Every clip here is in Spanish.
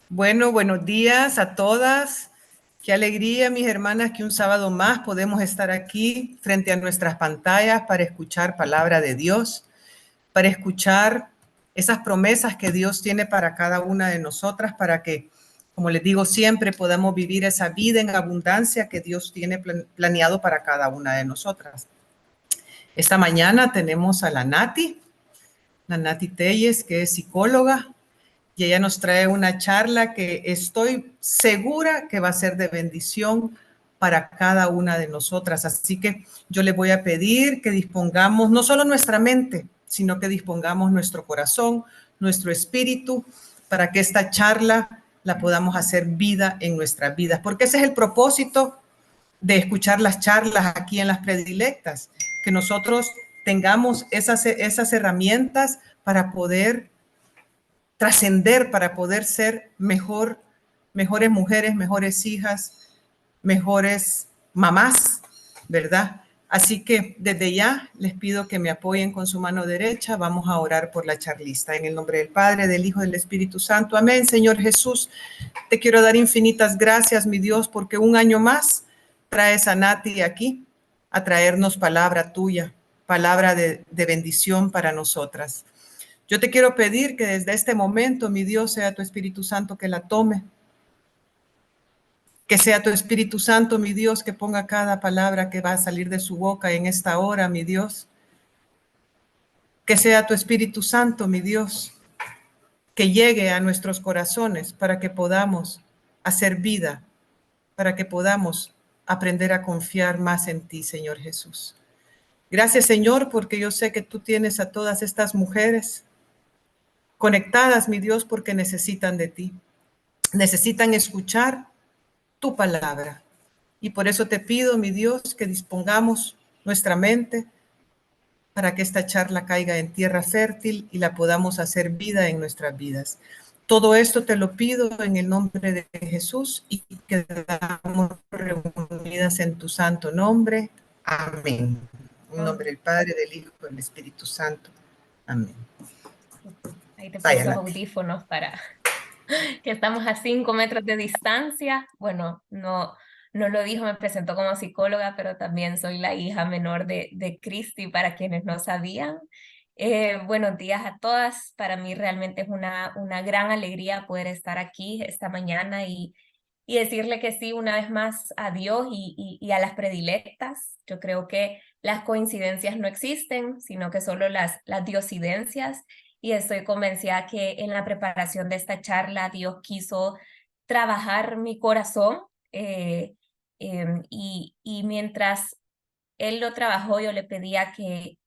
Bueno, buenos días a todas. Qué alegría, mis hermanas, que un sábado más podemos estar aquí frente a nuestras pantallas para escuchar palabra de Dios, para escuchar esas promesas que Dios tiene para cada una de nosotras, para que, como les digo siempre, podamos vivir esa vida en abundancia que Dios tiene planeado para cada una de nosotras. Esta mañana tenemos a la Nati Telles, que es psicóloga, y ella nos trae una charla que estoy segura que va a ser de bendición para cada una de nosotras. Así que yo le voy a pedir que dispongamos no solo nuestra mente, sino que dispongamos nuestro corazón, nuestro espíritu, para que esta charla la podamos hacer vida en nuestras vidas, porque ese es el propósito de escuchar las charlas aquí en las predilectas, que nosotros tengamos esas herramientas para poder trascender, para poder ser mejores mujeres, mejores hijas, mejores mamás, ¿verdad? Así que desde ya les pido que me apoyen con su mano derecha. Vamos a orar por la charlista. En el nombre del Padre, del Hijo y del Espíritu Santo. Amén. Señor Jesús, te quiero dar infinitas gracias, mi Dios, porque un año más traes a Nati aquí a traernos palabra tuya, palabra de bendición para nosotras. Yo te quiero pedir que desde este momento, mi Dios, sea tu Espíritu Santo que la tome, que sea tu Espíritu Santo, mi Dios, que ponga cada palabra que va a salir de su boca en esta hora, mi Dios. Que sea tu Espíritu Santo, mi Dios, que llegue a nuestros corazones para que podamos hacer vida, para que podamos aprender a confiar más en ti, Señor Jesús. Gracias, Señor, porque yo sé que tú tienes a todas estas mujeres conectadas, mi Dios, porque necesitan de ti. Necesitan escuchar tu palabra. Y por eso te pido, mi Dios, que dispongamos nuestra mente para que esta charla caiga en tierra fértil y la podamos hacer vida en nuestras vidas. Todo esto te lo pido en el nombre de Jesús y quedamos reunidas en tu santo nombre. Amén. En nombre del Padre, del Hijo y del Espíritu Santo. Amén. Ahí te puse Vaya, los Nati. audífonos para que estamos a 5 metros de distancia. Bueno, no lo dijo, me presentó como psicóloga, pero también soy la hija menor de Cristi, para quienes no sabían. Buenos días a todas. Para mí realmente es una gran alegría poder estar aquí esta mañana y decirle que sí una vez más a Dios y a las predilectas. Yo creo que las coincidencias no existen, sino que solo las diosidencias, y estoy convencida que en la preparación de esta charla Dios quiso trabajar mi corazón, y mientras Él lo trabajó, yo le pedía que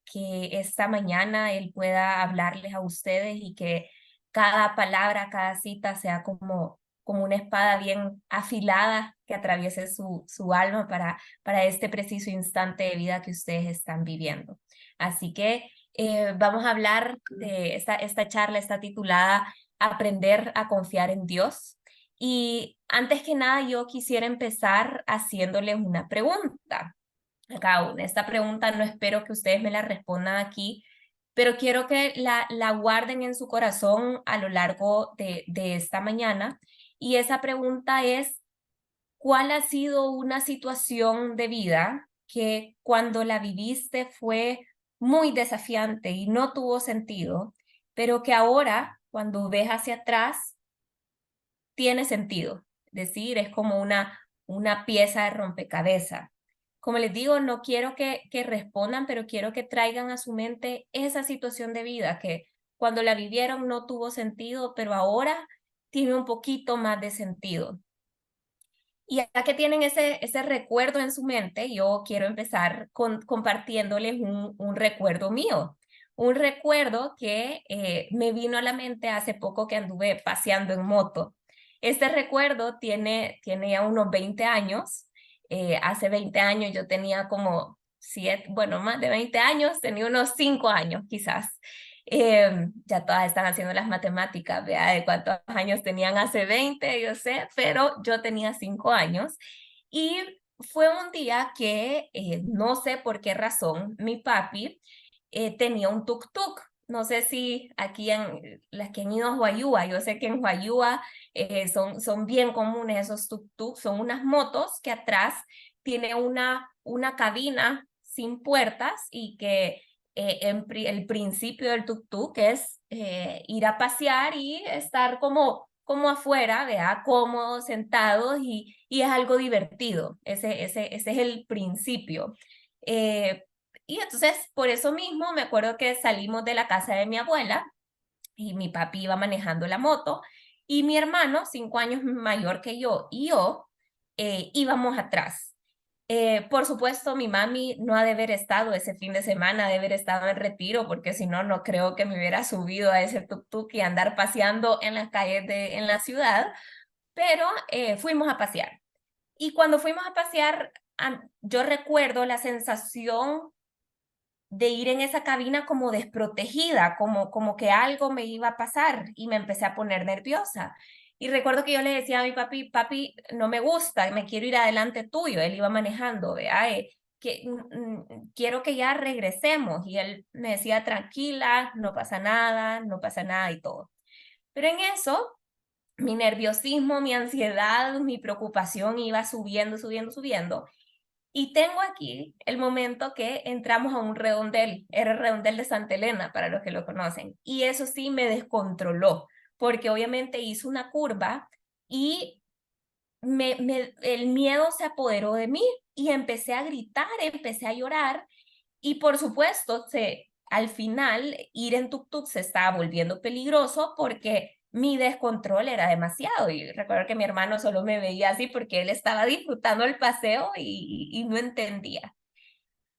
esta mañana Él pueda hablarles a ustedes y que cada palabra, cada cita sea como una espada bien afilada que atraviese su alma para este preciso instante de vida que ustedes están viviendo. Así que vamos a hablar de esta charla, está titulada Aprender a confiar en Dios. Y antes que nada, yo quisiera empezar haciéndoles una pregunta a cada una. Esta pregunta no espero que ustedes me la respondan aquí, pero quiero que la guarden en su corazón a lo largo de esta mañana. Y esa pregunta es: ¿cuál ha sido una situación de vida que cuando la viviste fue muy desafiante y no tuvo sentido, pero que ahora, cuando ves hacia atrás, tiene sentido? Es decir, es como una pieza de rompecabezas. Como les digo, no quiero que respondan, pero quiero que traigan a su mente esa situación de vida que cuando la vivieron no tuvo sentido, pero ahora tiene un poquito más de sentido. Y ya que tienen ese recuerdo en su mente, yo quiero empezar compartiéndoles un recuerdo mío. Un recuerdo que me vino a la mente hace poco que anduve paseando en moto. Este recuerdo tiene ya unos 20 años. Hace 20 años yo tenía como 7, bueno, más de 20 años, tenía unos 5 años quizás. Ya todas están haciendo las matemáticas, vea de cuántos años tenían hace 20, yo sé, pero yo tenía 5 años y fue un día que no sé por qué razón mi papi tenía un tuk-tuk. no sé si aquí en las que han ido a Huayúa, yo sé que en Huayúa son bien comunes esos tuk-tuk, son unas motos que atrás tiene una cabina sin puertas y que el principio del tuk-tuk es ir a pasear y estar como afuera, vea, cómodos, sentados y es algo divertido. Ese es el principio. Eh, y entonces, por eso mismo, me acuerdo que salimos de la casa de mi abuela y mi papi iba manejando la moto y mi hermano, 5 años mayor que yo, y yo íbamos atrás. Por supuesto, mi mami no ha de haber estado ese fin de semana, ha de haber estado en retiro, porque si no, no creo que me hubiera subido a ese tuk-tuk y andar paseando en las calles en la ciudad, pero fuimos a pasear. Y cuando fuimos a pasear, yo recuerdo la sensación de ir en esa cabina como desprotegida, como que algo me iba a pasar y me empecé a poner nerviosa. Y recuerdo que yo le decía a mi papi, papi, no me gusta, me quiero ir adelante tuyo. Él iba manejando, vea, quiero que ya regresemos. Y él me decía, tranquila, no pasa nada, no pasa nada y todo. Pero en eso, mi nerviosismo, mi ansiedad, mi preocupación iba subiendo, subiendo, subiendo. Y tengo aquí el momento que entramos a un redondel, era el redondel de Santa Elena, para los que lo conocen. Y eso sí me descontroló, porque obviamente hizo una curva y el miedo se apoderó de mí y empecé a gritar, empecé a llorar y por supuesto, al final ir en tuk-tuk se estaba volviendo peligroso porque mi descontrol era demasiado. Y recuerdo que mi hermano solo me veía así porque él estaba disfrutando el paseo y no entendía.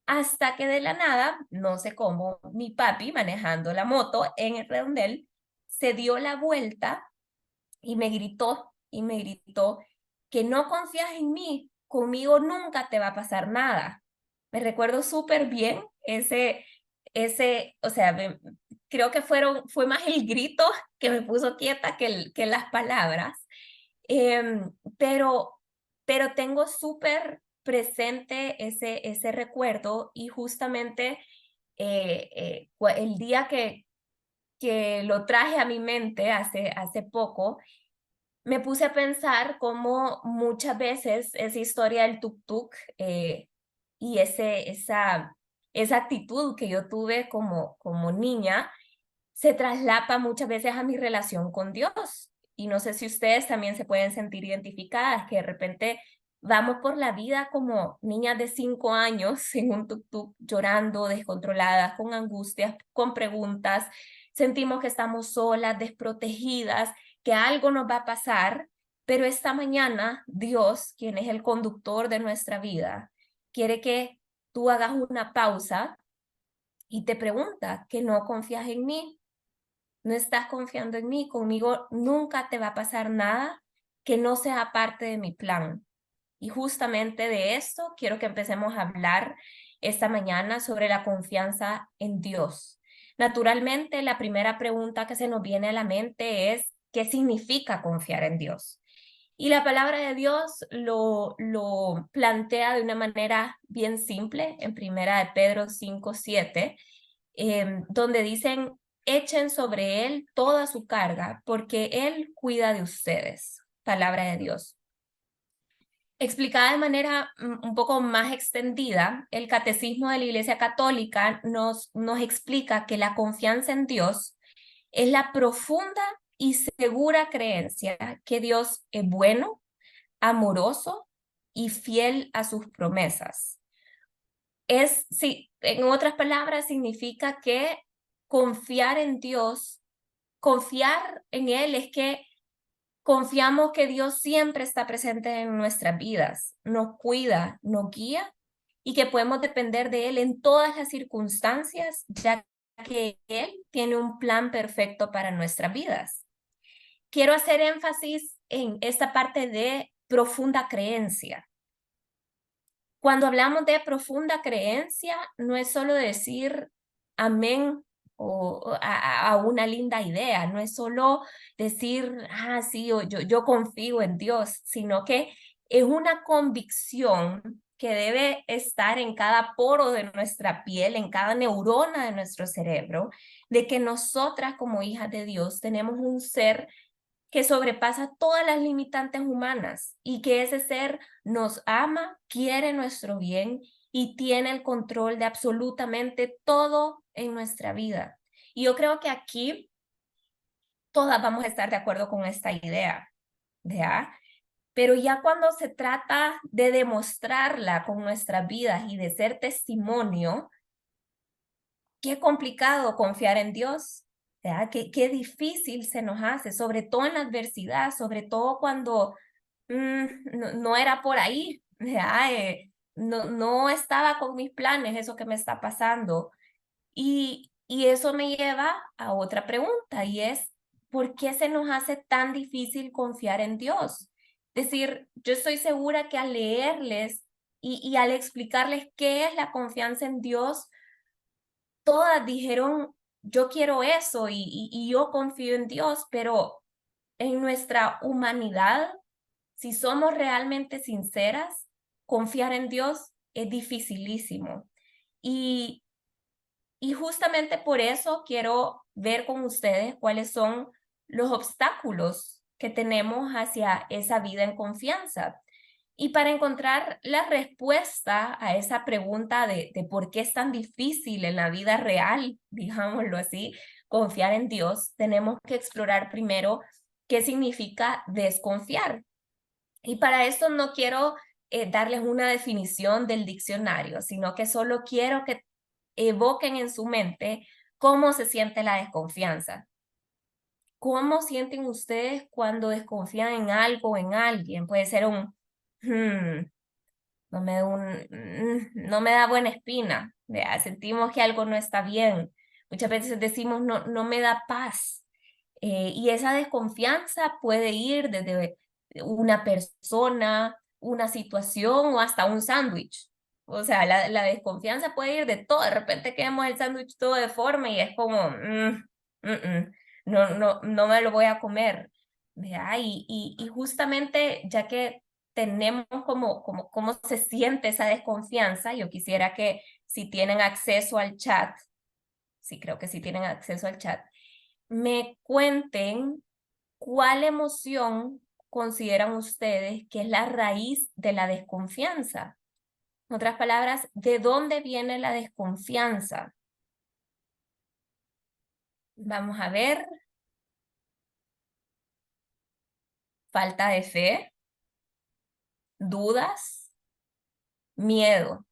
Hasta que de la nada, no sé cómo, mi papi manejando la moto en el redondel se dio la vuelta y me gritó que no confías en mí, conmigo nunca te va a pasar nada. Me recuerdo súper bien o sea, creo que fue más el grito que me puso quieta que las palabras. Pero, pero tengo súper presente ese recuerdo y justamente el día que lo traje a mi mente hace poco, me puse a pensar cómo muchas veces esa historia del tuk-tuk y esa actitud que yo tuve como niña se traslapa muchas veces a mi relación con Dios. Y no sé si ustedes también se pueden sentir identificadas, que de repente vamos por la vida como niñas de 5 años en un tuk-tuk llorando, descontroladas, con angustias, con preguntas, sentimos que estamos solas, desprotegidas, que algo nos va a pasar, pero esta mañana Dios, quien es el conductor de nuestra vida, quiere que tú hagas una pausa y te pregunta que no confías en mí, no estás confiando en mí, conmigo nunca te va a pasar nada que no sea parte de mi plan. Y justamente de esto quiero que empecemos a hablar esta mañana sobre la confianza en Dios. Naturalmente, la primera pregunta que se nos viene a la mente es, ¿qué significa confiar en Dios? Y la palabra de Dios lo plantea de una manera bien simple en primera de Pedro 5:7, donde dicen, echen sobre Él toda su carga, porque Él cuida de ustedes. Palabra de Dios. Explicada de manera un poco más extendida, el Catecismo de la Iglesia Católica nos explica que la confianza en Dios es la profunda y segura creencia que Dios es bueno, amoroso y fiel a sus promesas. Sí, en otras palabras, significa que confiar en Dios, confiar en Él es que confiamos que Dios siempre está presente en nuestras vidas, nos cuida, nos guía y que podemos depender de Él en todas las circunstancias, ya que Él tiene un plan perfecto para nuestras vidas. Quiero hacer énfasis en esta parte de profunda creencia. Cuando hablamos de profunda creencia, no es solo decir amén o a una linda idea, no es solo decir, sí, yo confío en Dios, sino que es una convicción que debe estar en cada poro de nuestra piel, en cada neurona de nuestro cerebro, de que nosotras como hijas de Dios tenemos un ser que sobrepasa todas las limitantes humanas y que ese ser nos ama, quiere nuestro bien y tiene el control de absolutamente todo en nuestra vida. Y yo creo que aquí todas vamos a estar de acuerdo con esta idea, ¿ya? Pero ya cuando se trata de demostrarla con nuestras vidas y de ser testimonio, qué complicado confiar en Dios, ¿verdad? Qué difícil se nos hace, sobre todo en la adversidad, sobre todo cuando no era por ahí, ¿verdad? No estaba con mis planes eso que me está pasando. Y eso me lleva a otra pregunta y es, ¿por qué se nos hace tan difícil confiar en Dios? Es decir, yo estoy segura que al leerles y al explicarles qué es la confianza en Dios, todas dijeron, yo quiero eso y yo confío en Dios, pero en nuestra humanidad, si somos realmente sinceras, confiar en Dios es dificilísimo. Y, y justamente por eso quiero ver con ustedes cuáles son los obstáculos que tenemos hacia esa vida en confianza. Y para encontrar la respuesta a esa pregunta de por qué es tan difícil en la vida real, digámoslo así, confiar en Dios, tenemos que explorar primero qué significa desconfiar. Y para esto no quiero darles una definición del diccionario, sino que solo quiero que evoquen en su mente cómo se siente la desconfianza. ¿Cómo sienten ustedes cuando desconfían en algo o en alguien? Puede ser un, "Hmm, no me da buena espina, ¿vea? Sentimos que algo no está bien. Muchas veces decimos, no me da paz. Y esa desconfianza puede ir desde una persona, una situación o hasta un sándwich. O sea, la desconfianza puede ir de todo. De repente queremos el sándwich todo deforme y es como, no me lo voy a comer. ¿Vea? Y justamente ya que tenemos cómo se siente esa desconfianza, yo quisiera que si tienen acceso al chat, sí creo que si tienen acceso al chat, me cuenten cuál emoción consideran ustedes que es la raíz de la desconfianza. En otras palabras, ¿de dónde viene la desconfianza? Vamos a ver. Falta de fe, dudas, miedo.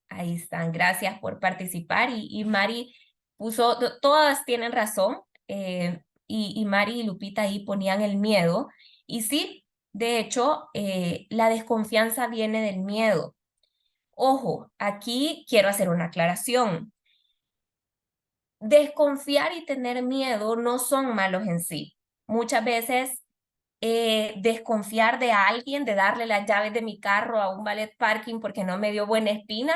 Ahí están. Gracias por participar. Y Mari puso, todas tienen razón. Y Mari y Lupita ahí ponían el miedo. Y sí, de hecho, la desconfianza viene del miedo. Ojo, aquí quiero hacer una aclaración. Desconfiar y tener miedo no son malos en sí. Muchas veces desconfiar de alguien, de darle las llaves de mi carro a un valet parking porque no me dio buena espina,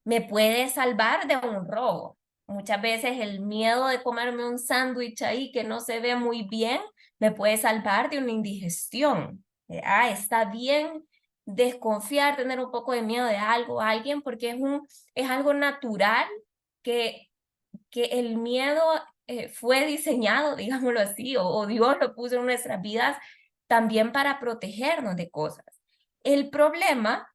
me puede salvar de un robo. Muchas veces el miedo de comerme un sándwich ahí que no se ve muy bien me puede salvar de una indigestión. Está bien desconfiar, tener un poco de miedo de algo, alguien, porque es algo natural que el miedo fue diseñado, digámoslo así, o Dios lo puso en nuestras vidas también para protegernos de cosas. El problema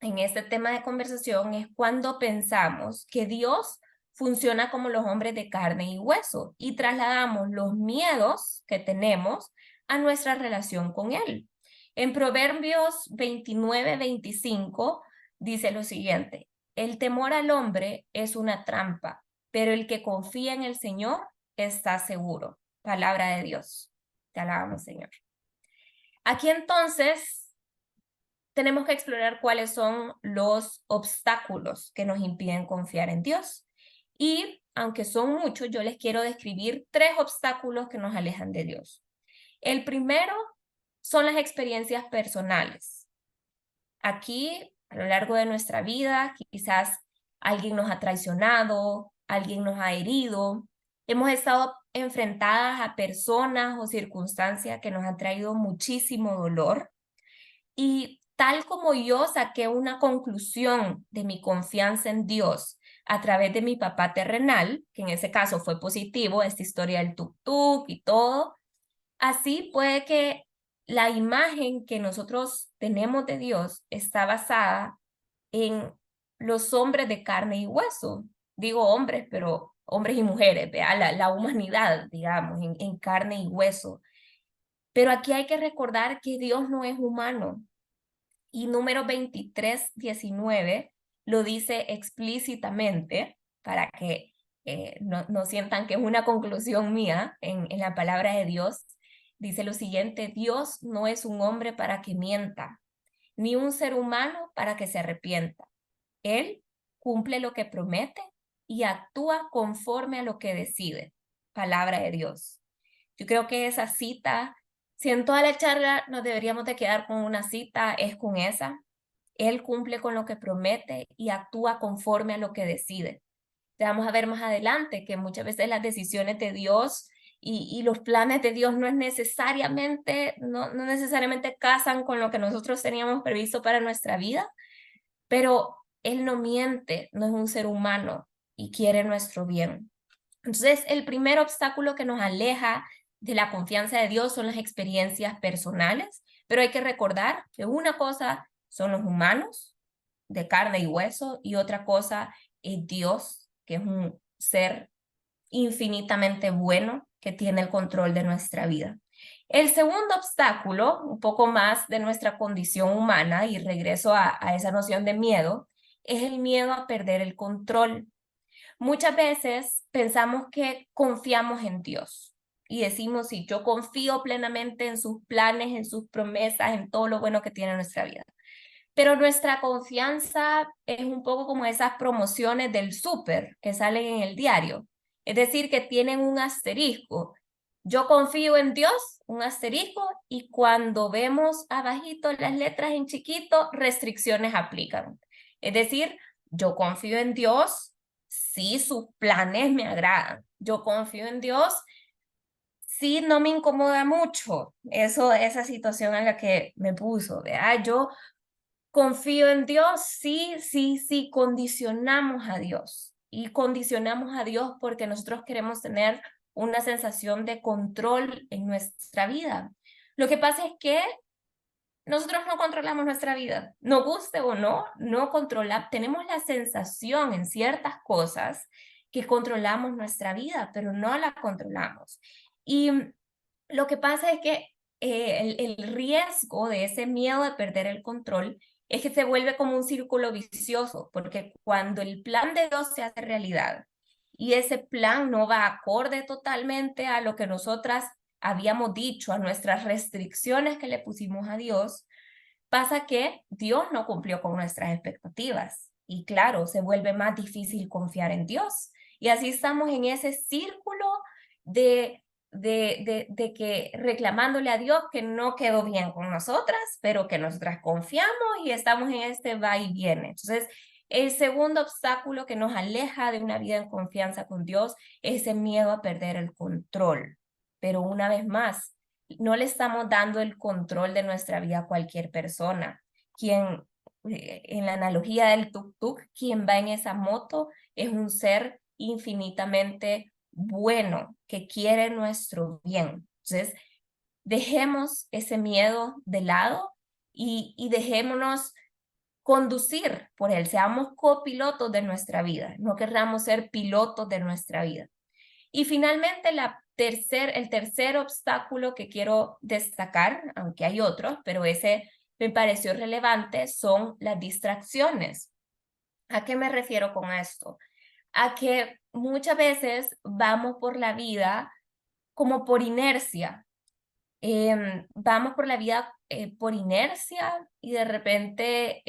en este tema de conversación es cuando pensamos que Dios funciona como los hombres de carne y hueso y trasladamos los miedos que tenemos a nuestra relación con Él. En Proverbios 29-25 dice lo siguiente: el temor al hombre es una trampa, pero el que confía en el Señor está seguro. Palabra de Dios. Te alabamos, Señor. Aquí entonces tenemos que explorar cuáles son los obstáculos que nos impiden confiar en Dios. Y aunque son muchos, yo les quiero describir 3 obstáculos que nos alejan de Dios. El primero son las experiencias personales. Aquí, a lo largo de nuestra vida, quizás alguien nos ha traicionado, alguien nos ha herido, hemos estado enfrentadas a personas o circunstancias que nos han traído muchísimo dolor y tal como yo saqué una conclusión de mi confianza en Dios a través de mi papá terrenal, que en ese caso fue positivo, esta historia del tuk-tuk y todo, así puede que la imagen que nosotros tenemos de Dios está basada en los hombres de carne y hueso. Digo hombres, pero hombres y mujeres, ¿vea? La humanidad, digamos, en carne y hueso. Pero aquí hay que recordar que Dios no es humano. Y número 23:19 lo dice explícitamente para que no sientan que es una conclusión mía en la palabra de Dios. Dice lo siguiente: Dios no es un hombre para que mienta, ni un ser humano para que se arrepienta. Él cumple lo que promete y actúa conforme a lo que decide. Palabra de Dios. Yo creo que esa cita, si en toda la charla nos deberíamos de quedar con una cita, es con esa. Él cumple con lo que promete y actúa conforme a lo que decide. Te vamos a ver más adelante que muchas veces las decisiones de Dios y los planes de Dios no necesariamente casan con lo que nosotros teníamos previsto para nuestra vida, pero Él no miente, no es un ser humano y quiere nuestro bien. Entonces, el primer obstáculo que nos aleja de la confianza de Dios son las experiencias personales, pero hay que recordar que una cosa son los humanos de carne y hueso y otra cosa es Dios, que es un ser infinitamente bueno que tiene el control de nuestra vida. El segundo obstáculo, un poco más de nuestra condición humana, y regreso a esa noción de miedo, es el miedo a perder el control. Muchas veces pensamos que confiamos en Dios y decimos, sí, yo confío plenamente en sus planes, en sus promesas, en todo lo bueno que tiene nuestra vida. Pero nuestra confianza es un poco como esas promociones del súper que salen en el diario. Es decir, que tienen un asterisco. Yo confío en Dios, un asterisco, y cuando vemos abajito las letras en chiquito, restricciones aplican. Es decir, yo confío en Dios si sus planes me agradan. Yo confío en Dios si no me incomoda mucho esa situación en la que me puso. ¿Verdad? Yo confío en Dios, sí, sí, sí, condicionamos a Dios. Y condicionamos a Dios porque nosotros queremos tener una sensación de control en nuestra vida. Lo que pasa es que nosotros no controlamos nuestra vida. Nos guste o no, no controlamos. Tenemos la sensación en ciertas cosas que controlamos nuestra vida, pero no la controlamos. Y lo que pasa es que el riesgo de ese miedo de perder el control es que se vuelve como un círculo vicioso, porque cuando el plan de Dios se hace realidad y ese plan no va acorde totalmente a lo que nosotras habíamos dicho, a nuestras restricciones que le pusimos a Dios, pasa que Dios no cumplió con nuestras expectativas. Y claro, se vuelve más difícil confiar en Dios. Y así estamos en ese círculo de que reclamándole a Dios que no quedó bien con nosotras, pero que nosotras confiamos y estamos en este va y viene. Entonces, el segundo obstáculo que nos aleja de una vida en confianza con Dios es ese miedo a perder el control. Pero una vez más, no le estamos dando el control de nuestra vida a cualquier persona. Quien, en la analogía del tuk-tuk, quien va en esa moto es un ser infinitamente bueno, que quiere nuestro bien. Entonces, dejemos ese miedo de lado y dejémonos conducir por él, seamos copilotos de nuestra vida, no querramos ser pilotos de nuestra vida. Y finalmente, el tercer obstáculo que quiero destacar, aunque hay otros, pero ese me pareció relevante, son las distracciones. ¿A qué me refiero con esto? A que muchas veces vamos por la vida como por inercia. Vamos por la vida por inercia y de repente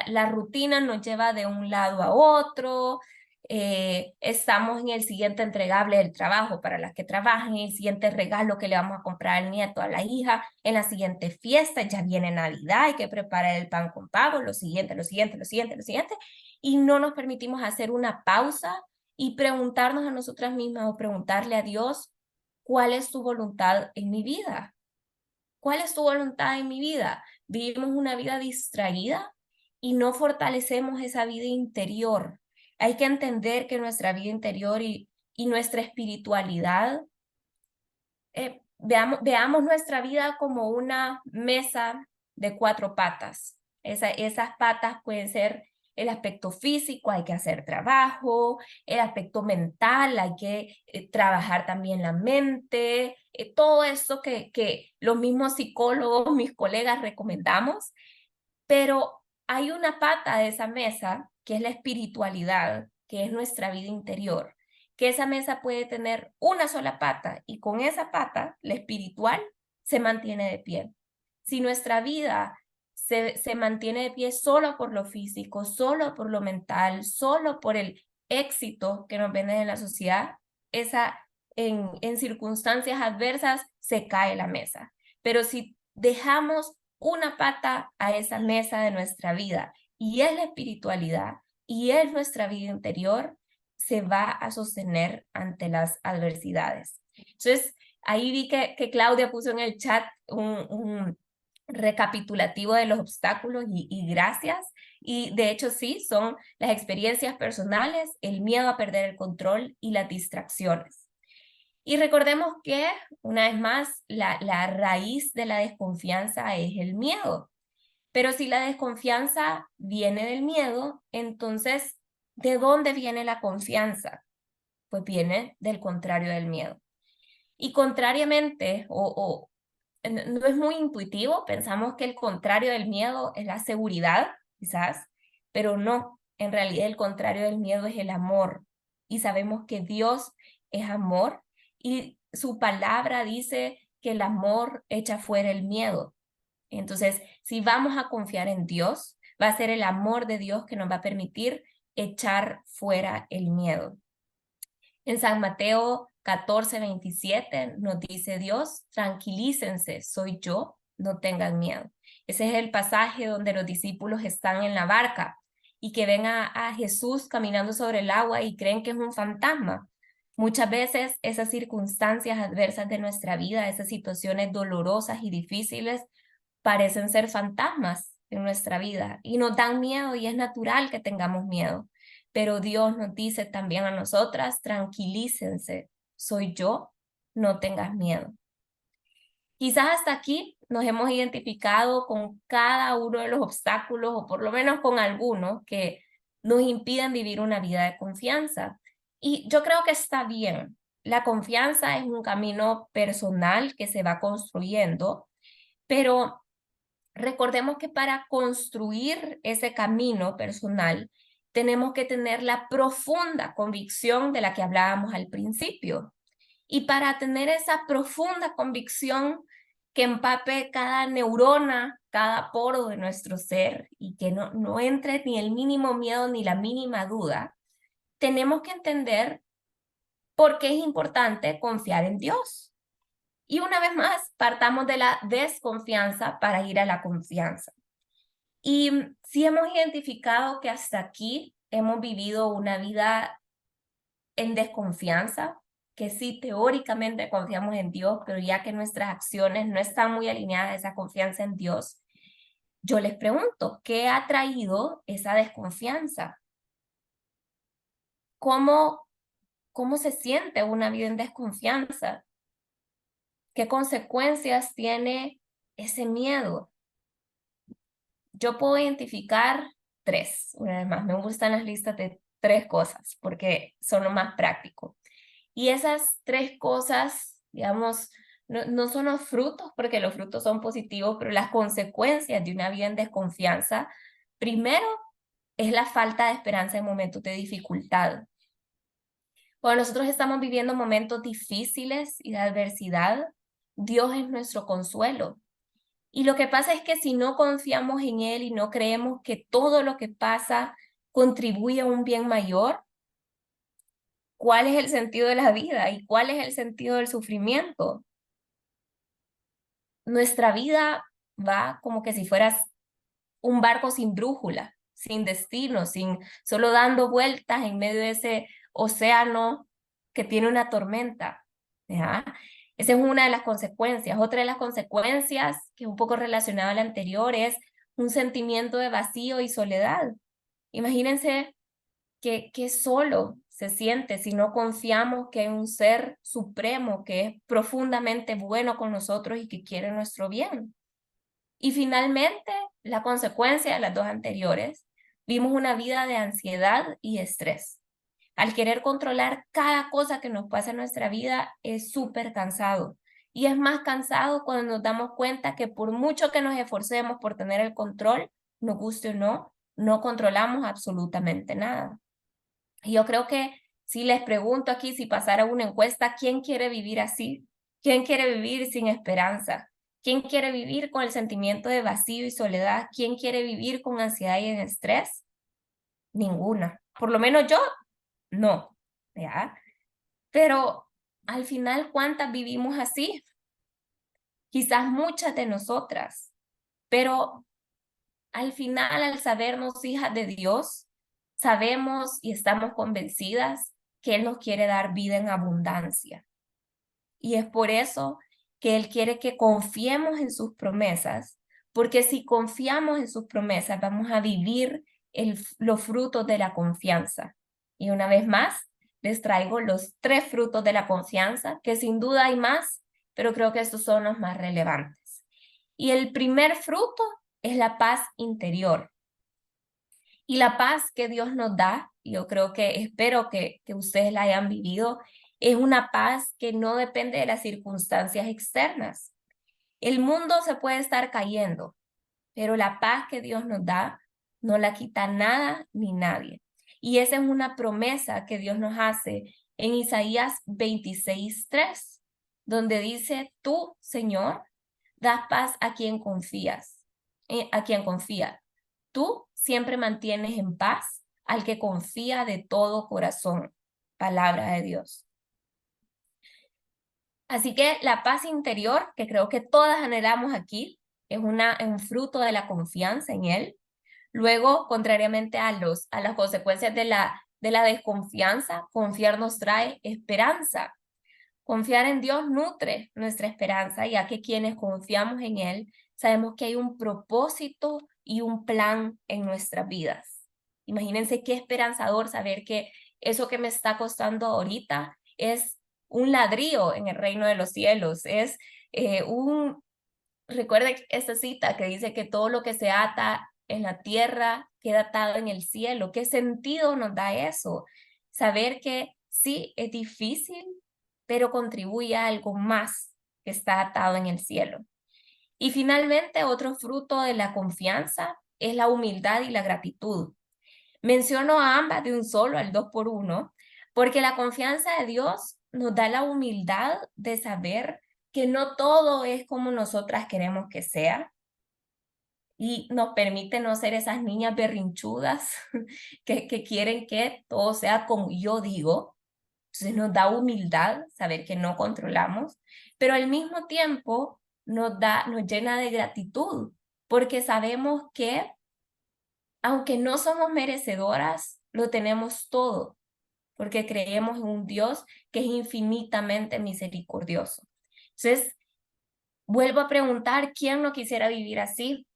la rutina nos lleva de un lado a otro. Estamos en el siguiente entregable del trabajo para las que trabajan, en el siguiente regalo que le vamos a comprar al nieto, a la hija, en la siguiente fiesta, ya viene Navidad, hay que preparar el pan con pavo, lo siguiente, lo siguiente, lo siguiente, lo siguiente, y no nos permitimos hacer una pausa y preguntarnos a nosotras mismas o preguntarle a Dios, ¿cuál es tu voluntad en mi vida? ¿Cuál es tu voluntad en mi vida? vivimos una vida distraída y no fortalecemos esa vida interior. Hay que entender que nuestra vida interior y nuestra espiritualidad, veamos nuestra vida como una mesa de 4 patas. Esas patas pueden ser el aspecto físico, hay que hacer trabajo, el aspecto mental, hay que trabajar también la mente, todo eso que los mismos psicólogos, mis colegas recomendamos, pero hay una pata de esa mesa que es la espiritualidad, que es nuestra vida interior, que esa mesa puede tener una sola pata y con esa pata, la espiritual, se mantiene de pie. Si nuestra vida se mantiene de pie solo por lo físico, solo por lo mental, solo por el éxito que nos venden en la sociedad, en circunstancias adversas se cae la mesa. Pero si dejamos una pata a esa mesa de nuestra vida y es la espiritualidad y es nuestra vida interior, se va a sostener ante las adversidades. Entonces, ahí vi que Claudia puso en el chat un recapitulativo de los obstáculos y gracias. Y de hecho sí, son las experiencias personales, el miedo a perder el control y las distracciones. Y recordemos que, una vez más, la raíz de la desconfianza es el miedo. Pero si la desconfianza viene del miedo, entonces, ¿de dónde viene la confianza? Pues viene del contrario del miedo. Y contrariamente, no es muy intuitivo, pensamos que el contrario del miedo es la seguridad, quizás, pero no, en realidad el contrario del miedo es el amor. Y sabemos que Dios es amor y su palabra dice que el amor echa fuera el miedo. Entonces, si vamos a confiar en Dios, va a ser el amor de Dios que nos va a permitir echar fuera el miedo. En San Mateo 14:27 nos dice Dios, tranquilícense, soy yo, no tengan miedo. Ese es el pasaje donde los discípulos están en la barca y que ven a Jesús caminando sobre el agua y creen que es un fantasma. Muchas veces esas circunstancias adversas de nuestra vida, esas situaciones dolorosas y difíciles, parecen ser fantasmas en nuestra vida y nos dan miedo y es natural que tengamos miedo. Pero Dios nos dice también a nosotras, tranquilícense, soy yo, no tengas miedo. Quizás hasta aquí nos hemos identificado con cada uno de los obstáculos o por lo menos con algunos que nos impiden vivir una vida de confianza. Y yo creo que está bien. La confianza es un camino personal que se va construyendo, pero recordemos que para construir ese camino personal, tenemos que tener la profunda convicción de la que hablábamos al principio. Y para tener esa profunda convicción que empape cada neurona, cada poro de nuestro ser y que no entre ni el mínimo miedo ni la mínima duda, tenemos que entender por qué es importante confiar en Dios. Y una vez más, partamos de la desconfianza para ir a la confianza. Y si hemos identificado que hasta aquí hemos vivido una vida en desconfianza, que sí teóricamente confiamos en Dios, pero ya que nuestras acciones no están muy alineadas a esa confianza en Dios, yo les pregunto, ¿qué ha traído esa desconfianza? ¿Cómo, cómo se siente una vida en desconfianza? ¿Qué consecuencias tiene ese miedo? Yo puedo identificar 3, una vez más, me gustan las listas de 3 cosas porque son lo más práctico. Y esas 3 cosas, digamos, no son los frutos, porque los frutos son positivos, pero las consecuencias de una vida en desconfianza, primero, es la falta de esperanza en momentos de dificultad. Cuando nosotros estamos viviendo momentos difíciles y de adversidad, Dios es nuestro consuelo. Y lo que pasa es que si no confiamos en Él y no creemos que todo lo que pasa contribuye a un bien mayor, ¿cuál es el sentido de la vida y cuál es el sentido del sufrimiento? Nuestra vida va como que si fueras un barco sin brújula, sin destino, solo dando vueltas en medio de ese océano que tiene una tormenta, ¿ya? Esa es una de las consecuencias. Otra de las consecuencias, que es un poco relacionada a la anterior, es un sentimiento de vacío y soledad. Imagínense que solo se siente si no confiamos que hay un ser supremo que es profundamente bueno con nosotros y que quiere nuestro bien. Y finalmente, la consecuencia de las dos anteriores, vimos una vida de ansiedad y estrés. Al querer controlar cada cosa que nos pasa en nuestra vida es súper cansado. Y es más cansado cuando nos damos cuenta que por mucho que nos esforcemos por tener el control, nos guste o no, no controlamos absolutamente nada. Y yo creo que si les pregunto aquí, si pasara una encuesta, ¿quién quiere vivir así? ¿Quién quiere vivir sin esperanza? ¿Quién quiere vivir con el sentimiento de vacío y soledad? ¿Quién quiere vivir con ansiedad y en estrés? Ninguna. Por lo menos yo, no. ¿Ya? Pero al final, ¿cuántas vivimos así? Quizás muchas de nosotras. Pero al final, al sabernos hijas de Dios, sabemos y estamos convencidas que Él nos quiere dar vida en abundancia. Y es por eso que Él quiere que confiemos en sus promesas, porque si confiamos en sus promesas, vamos a vivir los frutos de la confianza. Y una vez más, les traigo los 3 frutos de la confianza, que sin duda hay más, pero creo que estos son los más relevantes. Y el primer fruto es la paz interior. Y la paz que Dios nos da, yo creo que espero que ustedes la hayan vivido, es una paz que no depende de las circunstancias externas. El mundo se puede estar cayendo, pero la paz que Dios nos da no la quita nada ni nadie. Y esa es una promesa que Dios nos hace en Isaías 26:3, donde dice, tú, Señor, das paz a quien confías, a quien confía. Tú siempre mantienes en paz al que confía de todo corazón. Palabra de Dios. Así que la paz interior, que creo que todas anhelamos aquí, es un fruto de la confianza en Él. Luego, contrariamente a las consecuencias de la desconfianza, confiar nos trae esperanza. Confiar en Dios nutre nuestra esperanza, ya que quienes confiamos en Él sabemos que hay un propósito y un plan en nuestras vidas. Imagínense qué esperanzador saber que eso que me está costando ahorita es un ladrillo en el reino de los cielos, es recuerde esta cita que dice que todo lo que se ata en la tierra queda atado en el cielo. ¿Qué sentido nos da eso? Saber que sí, es difícil, pero contribuye a algo más que está atado en el cielo. Y finalmente, otro fruto de la confianza es la humildad y la gratitud. Menciono a ambas de un solo, al 2 por 1, porque la confianza de Dios nos da la humildad de saber que no todo es como nosotras queremos que sea y nos permite no ser esas niñas berrinchudas que quieren que todo sea como yo digo. Entonces nos da humildad saber que no controlamos, pero al mismo tiempo nos llena de gratitud porque sabemos que aunque no somos merecedoras, lo tenemos todo, porque creemos en un Dios que es infinitamente misericordioso. Entonces, vuelvo a preguntar, ¿quién no quisiera vivir así?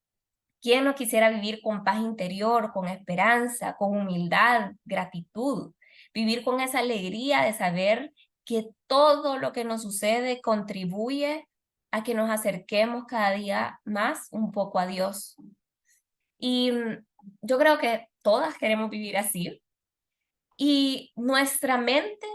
¿Quién no quisiera vivir con paz interior, con esperanza, con humildad, gratitud? Vivir con esa alegría de saber que todo lo que nos sucede contribuye a que nos acerquemos cada día más un poco a Dios. Y yo creo que todas queremos vivir así. Y nuestra mente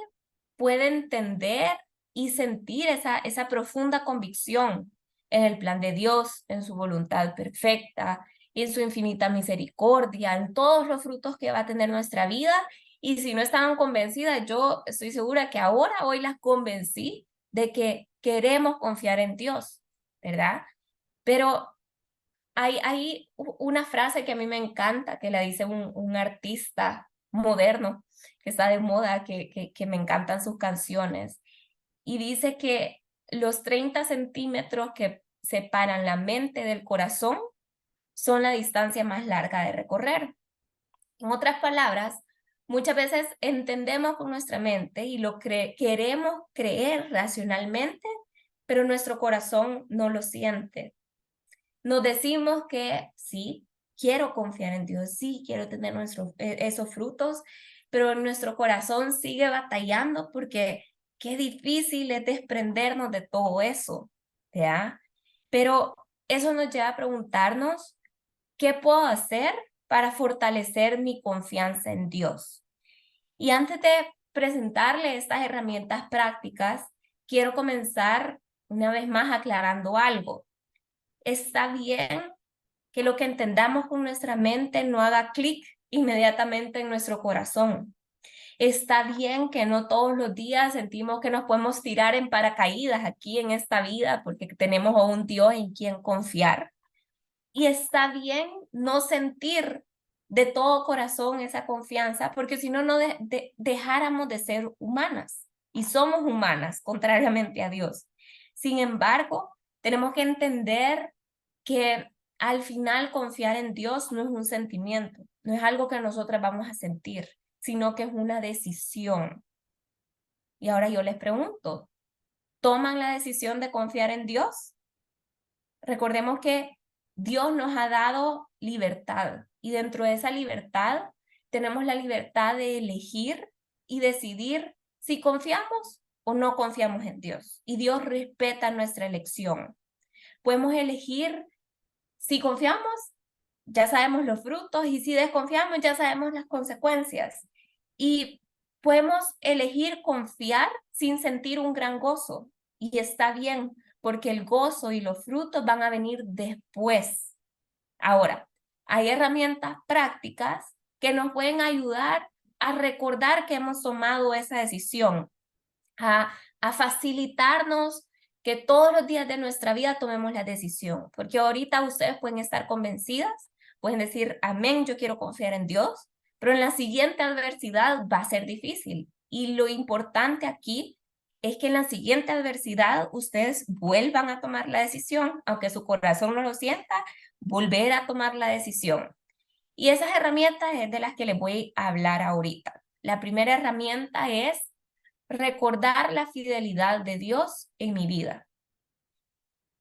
puede entender y sentir esa profunda convicción en el plan de Dios, en su voluntad perfecta, en su infinita misericordia, en todos los frutos que va a tener nuestra vida. Y si no estaban convencidas, yo estoy segura que ahora, hoy las convencí de que queremos confiar en Dios, ¿verdad? Pero hay una frase que a mí me encanta, que la dice un artista moderno que está de moda, que me encantan sus canciones, y dice que los 30 centímetros que separan la mente del corazón son la distancia más larga de recorrer. En otras palabras, muchas veces entendemos con nuestra mente y queremos creer racionalmente pero nuestro corazón no lo siente. Nos decimos que sí, quiero confiar en Dios, sí, quiero tener esos frutos, pero nuestro corazón sigue batallando porque qué difícil es desprendernos de todo eso, ¿ya? Pero eso nos lleva a preguntarnos, ¿qué puedo hacer para fortalecer mi confianza en Dios? Y antes de presentarle estas herramientas prácticas, quiero comenzar una vez más aclarando algo. Está bien que lo que entendamos con nuestra mente no haga clic inmediatamente en nuestro corazón. Está bien que no todos los días sentimos que nos podemos tirar en paracaídas aquí en esta vida porque tenemos a un Dios en quien confiar. Y está bien no sentir de todo corazón esa confianza, porque si no, no dejáramos de ser humanas. Y somos humanas, contrariamente a Dios. Sin embargo, tenemos que entender que al final confiar en Dios no es un sentimiento, no es algo que nosotras vamos a sentir, sino que es una decisión. Y ahora yo les pregunto, ¿toman la decisión de confiar en Dios? Recordemos que Dios nos ha dado libertad y dentro de esa libertad tenemos la libertad de elegir y decidir si confiamos o no confiamos en Dios. Y Dios respeta nuestra elección. Podemos elegir si confiamos, ya sabemos los frutos, y si desconfiamos, ya sabemos las consecuencias. Y podemos elegir confiar sin sentir un gran gozo. Y está bien, porque el gozo y los frutos van a venir después. Ahora, hay herramientas prácticas que nos pueden ayudar a recordar que hemos tomado esa decisión, a facilitarnos que todos los días de nuestra vida tomemos la decisión, porque ahorita ustedes pueden estar convencidas, pueden decir, amén, yo quiero confiar en Dios, pero en la siguiente adversidad va a ser difícil. Y lo importante aquí es que en la siguiente adversidad ustedes vuelvan a tomar la decisión, aunque su corazón no lo sienta, volver a tomar la decisión. Y esas herramientas es de las que les voy a hablar ahorita. La primera herramienta es recordar la fidelidad de Dios en mi vida.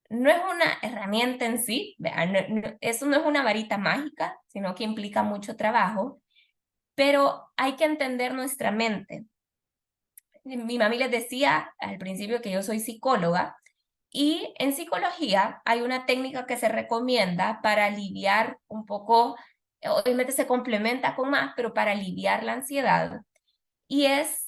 No es una herramienta en sí, eso no es una varita mágica, sino que implica mucho trabajo, pero hay que entender nuestra mente. Mi mami les decía al principio que yo soy psicóloga y en psicología hay una técnica que se recomienda para aliviar un poco, obviamente se complementa con más, pero para aliviar la ansiedad, y es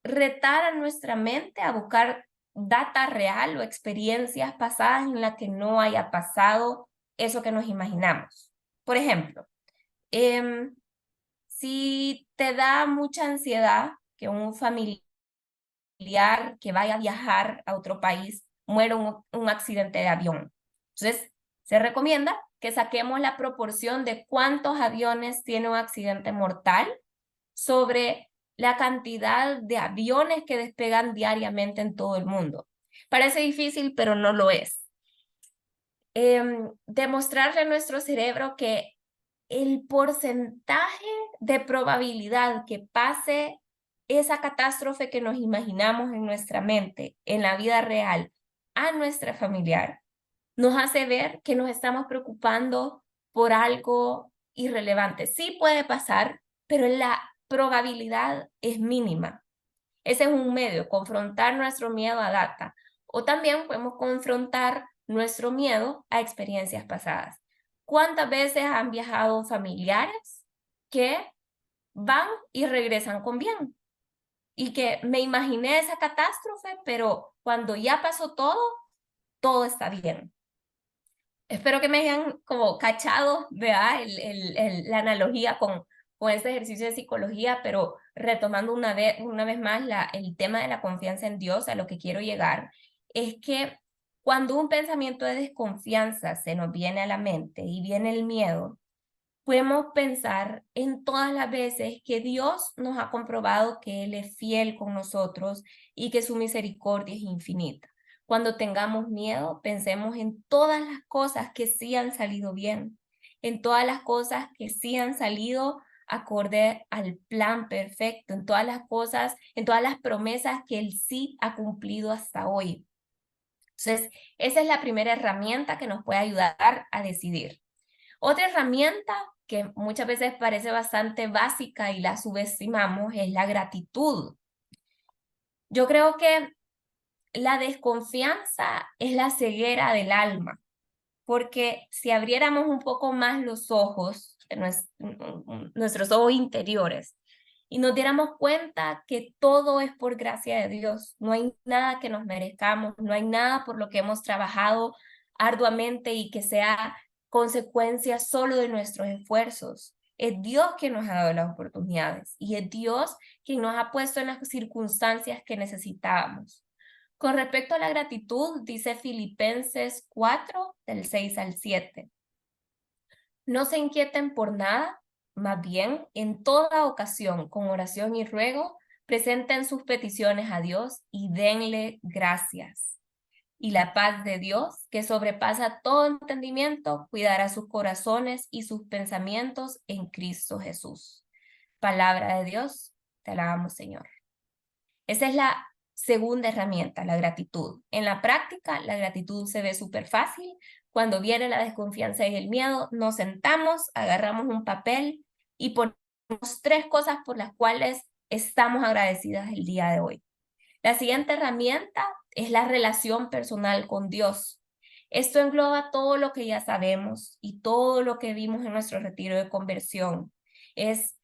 retar a nuestra mente a buscar data real o experiencias pasadas en las que no haya pasado eso que nos imaginamos. Por ejemplo, si te da mucha ansiedad que un familiar que vaya a viajar a otro país muera un accidente de avión. Entonces, se recomienda que saquemos la proporción de cuántos aviones tiene un accidente mortal sobre la cantidad de aviones que despegan diariamente en todo el mundo. Parece difícil, pero no lo es. Demostrarle a nuestro cerebro que el porcentaje de probabilidad que pase esa catástrofe que nos imaginamos en nuestra mente, en la vida real, a nuestra familiar, nos hace ver que nos estamos preocupando por algo irrelevante. Sí puede pasar, pero la probabilidad es mínima. Ese es un medio, confrontar nuestro miedo a data. O también podemos confrontar nuestro miedo a experiencias pasadas. ¿Cuántas veces han viajado familiares que van y regresan con bien? Y que me imaginé esa catástrofe, pero cuando ya pasó todo, todo está bien. Espero que me hayan como cachado, ¿verdad? La analogía con este ejercicio de psicología, pero retomando una vez más el tema de la confianza en Dios, a lo que quiero llegar, es que cuando un pensamiento de desconfianza se nos viene a la mente y viene el miedo, podemos pensar en todas las veces que Dios nos ha comprobado que Él es fiel con nosotros y que su misericordia es infinita. Cuando tengamos miedo, pensemos en todas las cosas que sí han salido bien, en todas las cosas que sí han salido acorde al plan perfecto, en todas las cosas, en todas las promesas que Él sí ha cumplido hasta hoy. Entonces, esa es la primera herramienta que nos puede ayudar a decidir. Otra herramienta que muchas veces parece bastante básica y la subestimamos es la gratitud. Yo creo que la desconfianza es la ceguera del alma, porque si abriéramos un poco más los ojos, nuestros ojos interiores, y nos diéramos cuenta que todo es por gracia de Dios, no hay nada que nos merezcamos, no hay nada por lo que hemos trabajado arduamente y que sea consecuencia solo de nuestros esfuerzos. Es Dios quien nos ha dado las oportunidades y es Dios quien nos ha puesto en las circunstancias que necesitábamos. Con respecto a la gratitud, dice Filipenses 4, del 6 al 7. No se inquieten por nada, más bien, en toda ocasión, con oración y ruego, presenten sus peticiones a Dios y denle gracias. Y la paz de Dios, que sobrepasa todo entendimiento, cuidará sus corazones y sus pensamientos en Cristo Jesús. Palabra de Dios, te alabamos, Señor. Esa es la segunda herramienta, la gratitud. En la práctica, la gratitud se ve súper fácil. Cuando viene la desconfianza y el miedo, nos sentamos, agarramos un papel y ponemos 3 cosas por las cuales estamos agradecidas el día de hoy. La siguiente herramienta es la relación personal con Dios. Esto engloba todo lo que ya sabemos y todo lo que vimos en nuestro retiro de conversión. Es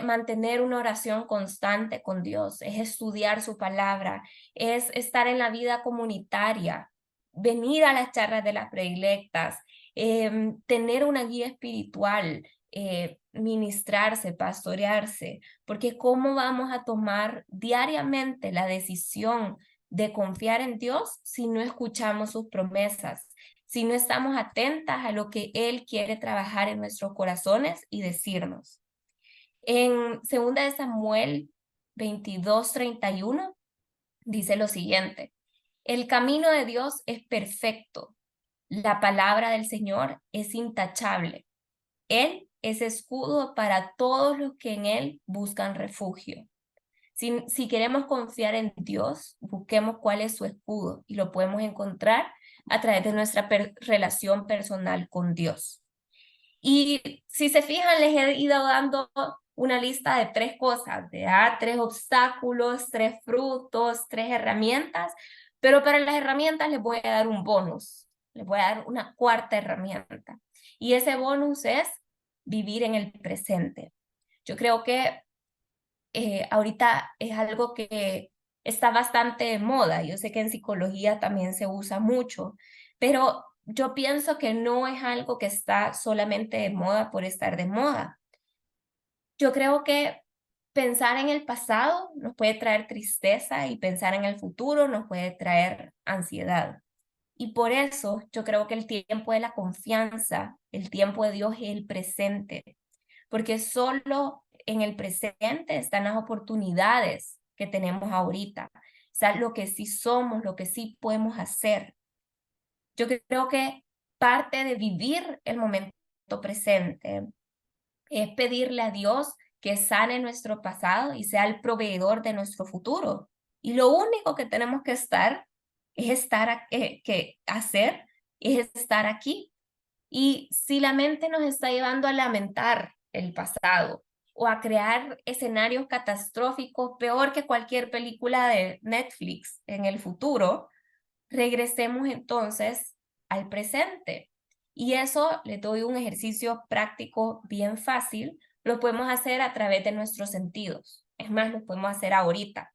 mantener una oración constante con Dios, es estudiar su palabra, es estar en la vida comunitaria, venir a las charlas de las predilectas, tener una guía espiritual, ministrarse, pastorearse, porque ¿cómo vamos a tomar diariamente la decisión de confiar en Dios si no escuchamos sus promesas, si no estamos atentas a lo que Él quiere trabajar en nuestros corazones y decirnos? En 2 de Samuel 22:31 dice lo siguiente: el camino de Dios es perfecto, la palabra del Señor es intachable. Él es escudo para todos los que en Él buscan refugio. Si queremos confiar en Dios, busquemos cuál es su escudo y lo podemos encontrar a través de nuestra relación personal con Dios. Y si se fijan, les he ido dando una lista de 3 cosas, de 3 obstáculos, 3 frutos, 3 herramientas, pero para las herramientas les voy a dar un bonus, les voy a dar una cuarta herramienta. Y ese bonus es vivir en el presente. Yo creo que ahorita es algo que está bastante de moda. Yo sé que en psicología también se usa mucho, pero yo pienso que no es algo que está solamente de moda por estar de moda. Yo creo que pensar en el pasado nos puede traer tristeza y pensar en el futuro nos puede traer ansiedad. Y por eso yo creo que el tiempo de la confianza, el tiempo de Dios es el presente, porque solo en el presente están las oportunidades que tenemos ahorita, o sea, lo que sí somos, lo que sí podemos hacer. Yo creo que parte de vivir el momento presente es pedirle a Dios que sane nuestro pasado y sea el proveedor de nuestro futuro. Y lo único que tenemos que hacer es estar aquí. Y si la mente nos está llevando a lamentar el pasado o a crear escenarios catastróficos peor que cualquier película de Netflix en el futuro, regresemos entonces al presente. Y eso le doy un ejercicio práctico bien fácil. Lo podemos hacer a través de nuestros sentidos. Es más, lo podemos hacer ahorita.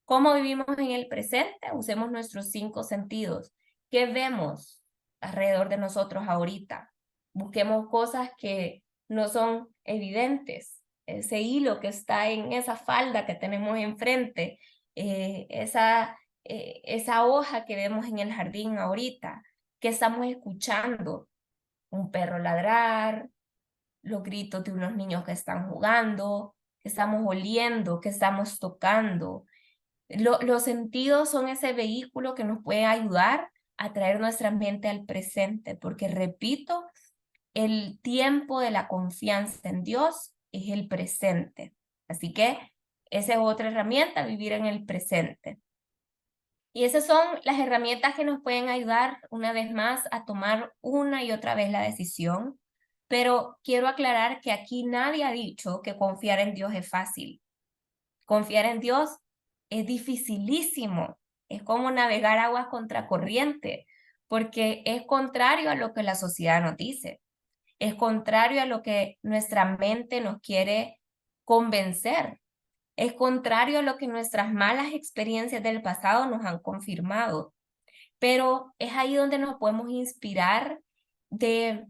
¿Cómo vivimos en el presente? Usemos nuestros 5 sentidos. ¿Qué vemos alrededor de nosotros ahorita? Busquemos cosas que no son evidentes. Ese hilo que está en esa falda que tenemos enfrente, esa hoja que vemos en el jardín ahorita. ¿Qué estamos escuchando? Un perro ladrar, los gritos de unos niños que están jugando, que estamos oliendo, que estamos tocando. Los sentidos son ese vehículo que nos puede ayudar a traer nuestra mente al presente, porque repito, el tiempo de la confianza en Dios es el presente. Así que esa es otra herramienta, vivir en el presente. Y esas son las herramientas que nos pueden ayudar una vez más a tomar una y otra vez la decisión. Pero quiero aclarar que aquí nadie ha dicho que confiar en Dios es fácil. Confiar en Dios es dificilísimo. Es como navegar aguas contracorriente, porque es contrario a lo que la sociedad nos dice. Es contrario a lo que nuestra mente nos quiere convencer. Es contrario a lo que nuestras malas experiencias del pasado nos han confirmado. Pero es ahí donde nos podemos inspirar de,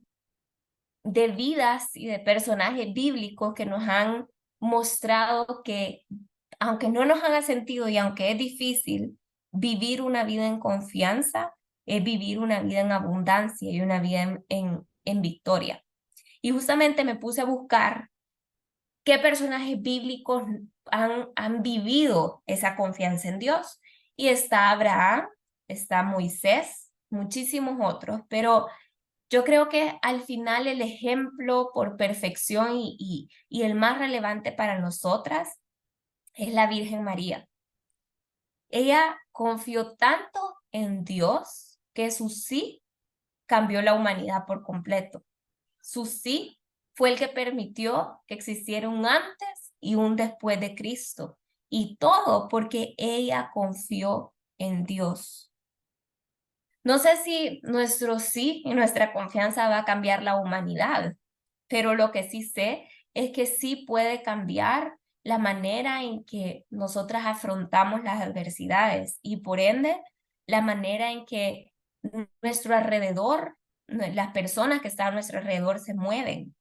de vidas y de personajes bíblicos que nos han mostrado que, aunque no nos haga sentido y aunque es difícil, vivir una vida en confianza es vivir una vida en abundancia y una vida en victoria. Y justamente me puse a buscar qué personajes bíblicos han vivido esa confianza en Dios. Y está Abraham, está Moisés, muchísimos otros, pero yo creo que al final el ejemplo por perfección y el más relevante para nosotras es la Virgen María. Ella confió tanto en Dios que su sí cambió la humanidad por completo. Su sí fue el que permitió que existiera un antes y un después de Cristo. Y todo porque ella confió en Dios. No sé si nuestro sí y nuestra confianza va a cambiar la humanidad, pero lo que sí sé es que sí puede cambiar la manera en que nosotras afrontamos las adversidades y por ende la manera en que nuestro alrededor, las personas que están a nuestro alrededor se mueven.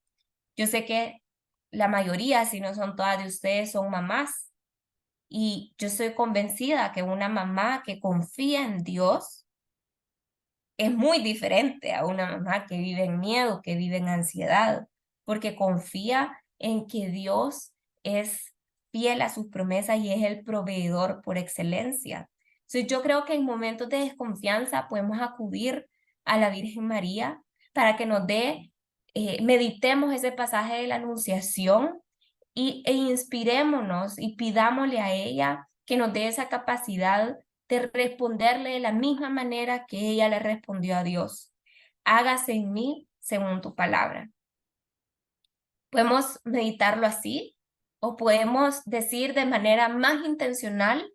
Yo sé que la mayoría, si no son todas de ustedes, son mamás y yo estoy convencida que una mamá que confía en Dios es muy diferente a una mamá que vive en miedo, que vive en ansiedad, porque confía en que Dios es fiel a sus promesas y es el proveedor por excelencia. Entonces, yo creo que en momentos de desconfianza podemos acudir a la Virgen María para que nos dé, meditemos ese pasaje de la Anunciación e inspirémonos y pidámosle a ella que nos dé esa capacidad de responderle de la misma manera que ella le respondió a Dios. Hágase en mí según tu palabra. Podemos meditarlo así o podemos decir de manera más intencional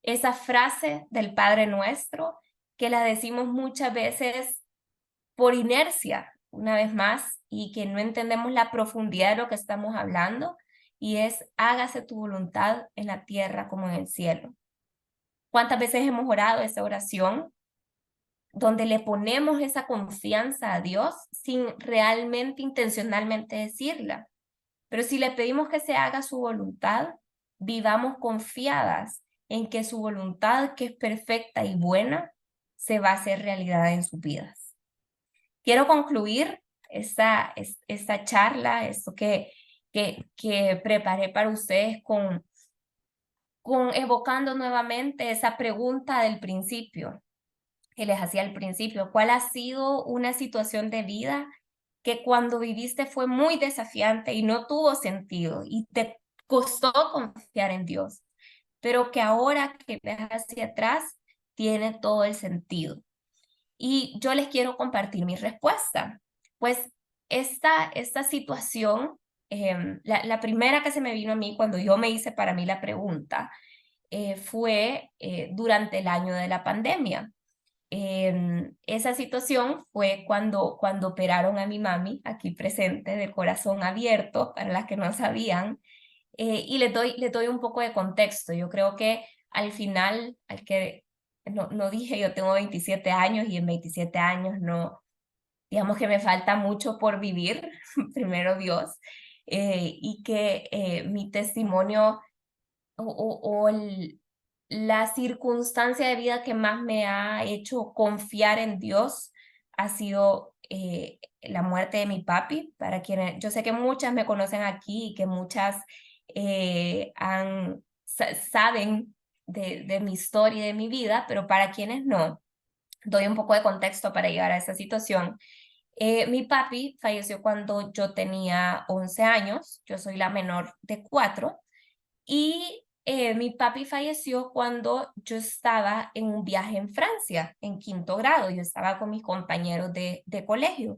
esa frase del Padre Nuestro que la decimos muchas veces por inercia, una vez más, y que no entendemos la profundidad de lo que estamos hablando, y es hágase tu voluntad en la tierra como en el cielo. ¿Cuántas veces hemos orado esa oración donde le ponemos esa confianza a Dios sin realmente intencionalmente decirla? Pero si le pedimos que se haga su voluntad, vivamos confiadas en que su voluntad, que es perfecta y buena, se va a hacer realidad en sus vidas. Quiero concluir esta charla, esto que preparé para ustedes con evocando nuevamente esa pregunta del principio que les hacía al principio. ¿Cuál ha sido una situación de vida que cuando viviste fue muy desafiante y no tuvo sentido y te costó confiar en Dios, pero que ahora que ves hacia atrás tiene todo el sentido? Y yo les quiero compartir mi respuesta. Pues esta situación, la primera que se me vino a mí cuando yo me hice para mí la pregunta, fue durante el año de la pandemia. Esa situación fue cuando operaron a mi mami, aquí presente, de corazón abierto, para las que no sabían, y les doy un poco de contexto. Yo creo que al final, no dije yo tengo 27 años y en 27 años no, digamos que me falta mucho por vivir, primero Dios, y que mi testimonio o la circunstancia de vida que más me ha hecho confiar en Dios ha sido la muerte de mi papi, para quienes yo sé que muchas me conocen aquí y que muchas saben de mi historia y de mi vida, pero para quienes no, doy un poco de contexto para llegar a esa situación. Mi papi falleció cuando yo tenía 11 años, yo soy la menor de 4, y Mi papi falleció cuando yo estaba en un viaje en Francia, en quinto grado. Yo estaba con mis compañeros de colegio.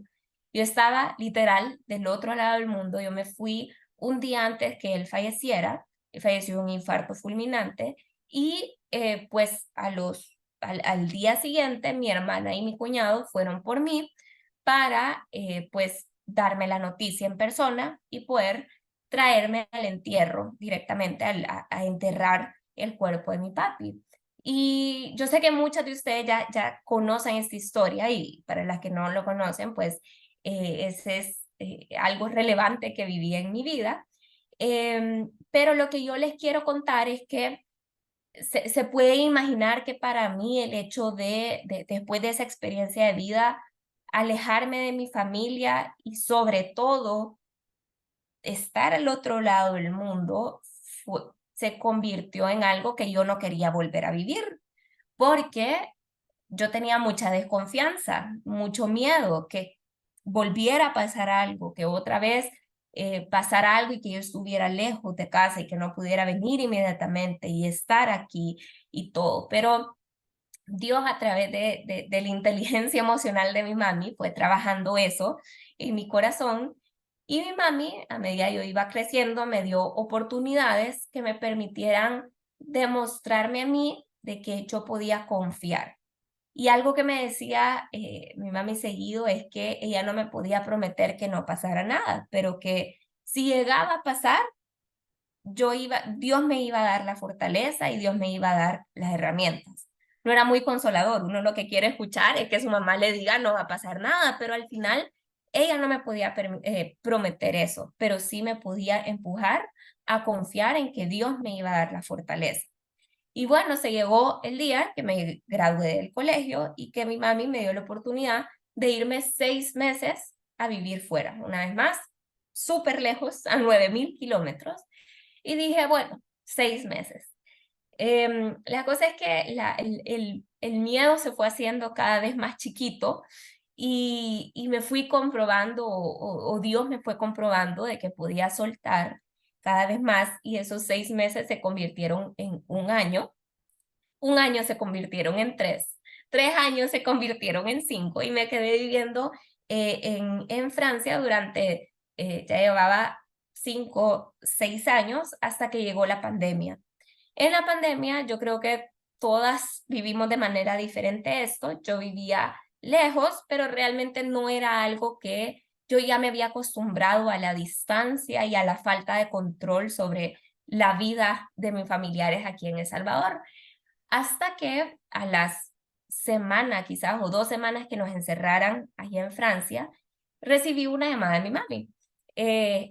Yo estaba literal del otro lado del mundo. Yo me fui un día antes que él falleciera. Él falleció de un infarto fulminante. Y pues al día siguiente, mi hermana y mi cuñado fueron por mí para pues darme la noticia en persona y poder traerme al entierro directamente a enterrar el cuerpo de mi papi. Y yo sé que muchas de ustedes ya conocen esta historia y para las que no lo conocen, pues ese es algo relevante que viví en mi vida. Pero lo que yo les quiero contar es que se puede imaginar que para mí el hecho después de esa experiencia de vida, alejarme de mi familia y sobre todo estar al otro lado del mundo se convirtió en algo que yo no quería volver a vivir, porque yo tenía mucha desconfianza, mucho miedo que volviera a pasar algo, que otra vez pasara algo y que yo estuviera lejos de casa y que no pudiera venir inmediatamente y estar aquí y todo. Pero Dios a través de la inteligencia emocional de mi mami fue trabajando eso en mi corazón y mi mami, a medida yo iba creciendo, me dio oportunidades que me permitieran demostrarme a mí de que yo podía confiar. Y algo que me decía mi mami seguido es que ella no me podía prometer que no pasara nada, pero que si llegaba a pasar, Dios me iba a dar la fortaleza y Dios me iba a dar las herramientas. No era muy consolador, uno lo que quiere escuchar es que su mamá le diga no va a pasar nada, pero al final ella no me podía prometer eso, pero sí me podía empujar a confiar en que Dios me iba a dar la fortaleza. Y bueno, se llegó el día que me gradué del colegio y que mi mami me dio la oportunidad de irme 6 meses a vivir fuera, una vez más, súper lejos, a 9.000 kilómetros. Y dije, bueno, 6 meses. La cosa es que el miedo se fue haciendo cada vez más chiquito y me fui comprobando, o Dios me fue comprobando de que podía soltar cada vez más y esos 6 meses se convirtieron en un año se convirtieron en 3 años se convirtieron en 5 y me quedé viviendo en Francia durante, ya llevaba 5, 6 años hasta que llegó la pandemia. En la pandemia yo creo que todas vivimos de manera diferente esto. Yo vivía lejos, pero realmente no era algo que yo ya me había acostumbrado a la distancia y a la falta de control sobre la vida de mis familiares aquí en El Salvador. Hasta que a las semanas, quizás, o 2 semanas que nos encerraran allá en Francia, recibí una llamada de mi mami.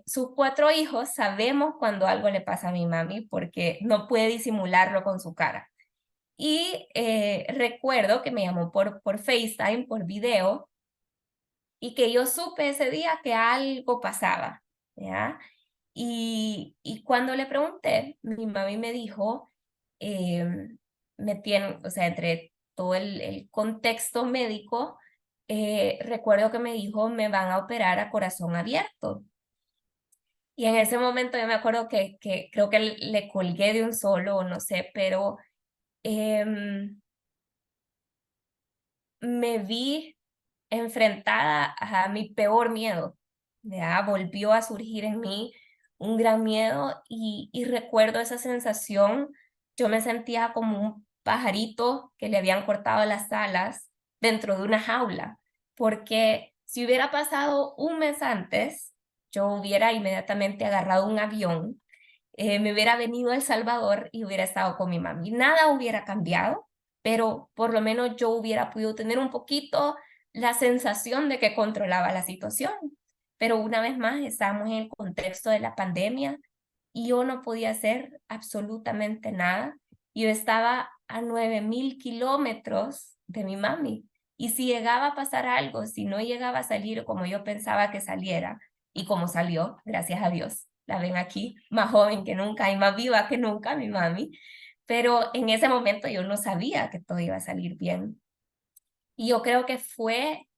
Sus 4 hijos sabemos cuando algo le pasa a mi mami porque no puede disimularlo con su cara. Y recuerdo que me llamó por FaceTime, por video, y que yo supe ese día que algo pasaba, ¿ya? Y cuando le pregunté, mi mami me dijo, me tienen, o sea, entre todo el contexto médico, recuerdo que me dijo, me van a operar a corazón abierto. Y en ese momento yo me acuerdo que creo que le colgué de un solo, o no sé, pero em, me vi enfrentada a mi peor miedo. Ya volvió a surgir en mí un gran miedo y recuerdo esa sensación. Yo me sentía como un pajarito que le habían cortado las alas dentro de una jaula, porque si hubiera pasado un mes antes, yo hubiera inmediatamente agarrado un avión, me hubiera venido a El Salvador y hubiera estado con mi mami. Nada hubiera cambiado, pero por lo menos yo hubiera podido tener un poquito la sensación de que controlaba la situación. Pero una vez más, estábamos en el contexto de la pandemia y yo no podía hacer absolutamente nada. Yo estaba a 9.000 kilómetros de mi mami. Y si llegaba a pasar algo, si no llegaba a salir como yo pensaba que saliera, y como salió, gracias a Dios, la ven aquí, más joven que nunca y más viva que nunca, mi mami. Pero en ese momento yo no sabía que todo iba a salir bien. Y yo creo que fue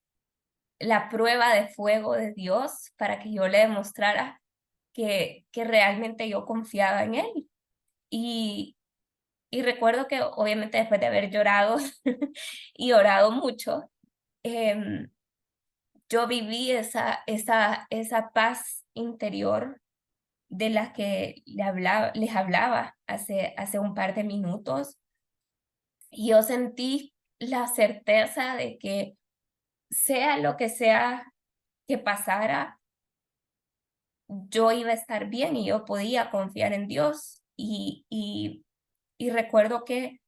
la prueba de fuego de Dios para que yo le demostrara que realmente yo confiaba en Él. Y, y recuerdo que obviamente después de haber llorado y orado mucho, yo viví esa paz interior de la que les hablaba hace un par de minutos. Y yo sentí la certeza de que sea lo que sea que pasara, yo iba a estar bien y yo podía confiar en Dios. Y recuerdo que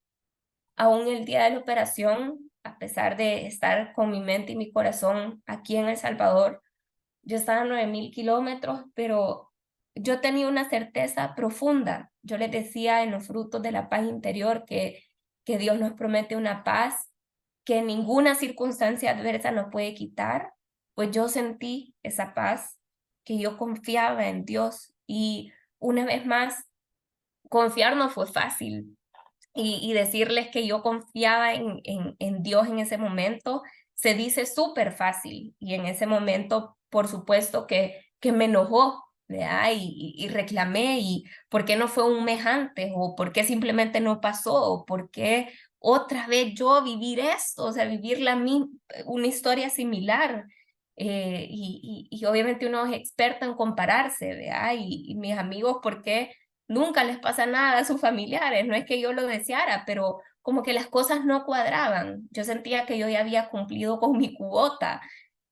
aún el día de la operación, a pesar de estar con mi mente y mi corazón aquí en El Salvador, yo estaba a 9.000 kilómetros, pero yo tenía una certeza profunda. Yo les decía en los frutos de la paz interior que Dios nos promete una paz que ninguna circunstancia adversa nos puede quitar. Pues yo sentí esa paz, que yo confiaba en Dios. Y una vez más, confiar no fue fácil. Y decirles que yo confiaba en Dios en ese momento se dice súper fácil. Y en ese momento, por supuesto que me enojó, ¿verdad? Y reclamé, y por qué no fue un mes antes, o por qué simplemente no pasó, o por qué otra vez yo vivir esto, o sea, vivir una historia similar. Y obviamente uno es experto en compararse, ¿verdad? Y mis amigos, ¿por qué nunca les pasa nada a sus familiares? No es que yo lo deseara, pero como que las cosas no cuadraban. Yo sentía que yo ya había cumplido con mi cuota,